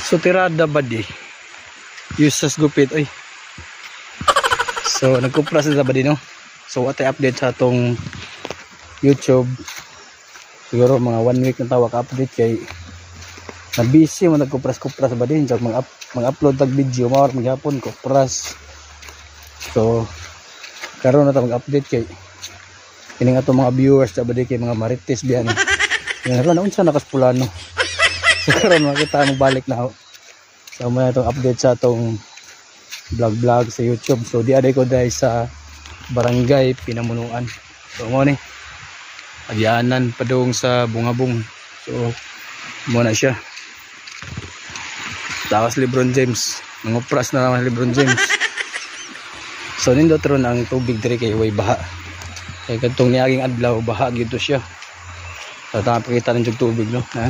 So tirada ba di? Usas gupit ay. So nagkupras na ba di no? So atay update sa atong YouTube. Siguro mga 1 week na tawag update kay na busy mo nagkupras-kupras ba din jog mag-upload tag video mawar maghapon ko pras. So karon na ta mag-update kay kining ato mga viewers ta ba di kay mga marites biyan. Karon na unsa nakaspulano. So karon makita mo balik na ako. So may itong update sa atong vlog sa YouTube. So di aday ko dahil sa barangay Pinamunuan. So mo ni Adyanan padung sa Bungabong. So mo na siya. Tawas Lebron James. Nangupras na naman Lebron James. So nindot ron ang tubig diri kay way baha. Kay kadtong niaging adlaw baha gito siya. So ta pakita ng tubig no, ha.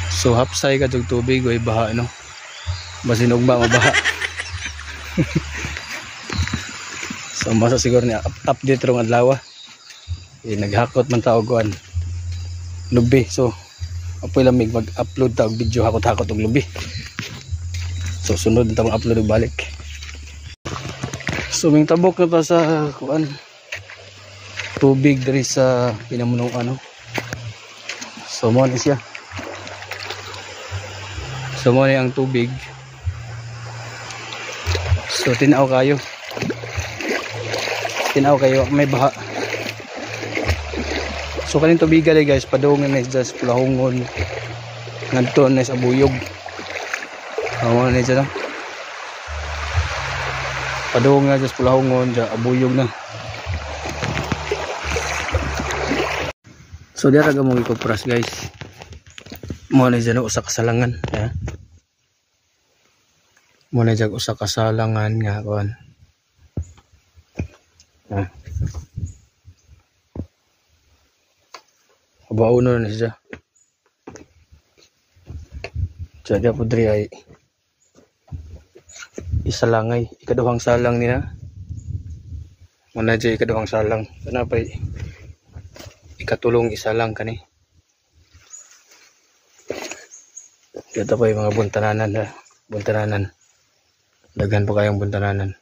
So hapsay ka tubig way baha no. Basin ugma mabaha. So masa siguro ni update rong adlaw. Naghakot man ta og kuan. Lubi. So apoy lamig mag-upload ta og video hakot-hakot og lubi. So sunod ta mag-upload og balik. So ming tabok na ta sa kuan. Tubig diri sa Pinamunuan no. So mo ni siya. So mo ni ang tubig. So tinaw kayo may baha. So kaning tubig gali guys padungan na sa Pulahongon ngadto na sa Buyog. Awan na siya no. Padungan na sa Pulahongon sa Buyog na. So diya taga mong ikupras guys. Mo na siya no usa ka salangan, ha. Mo na jag usa ka salangan nga kuan. Ha. Abauno na siya. Jadi po diri ay isalangay, ikaduhang salang niya. Muna dyan ikaduhang salang. Kana pa ikatulong isalang kani. Dito pa yung mga buntananan ha. Buntananan. Daghan po kayong buntananan.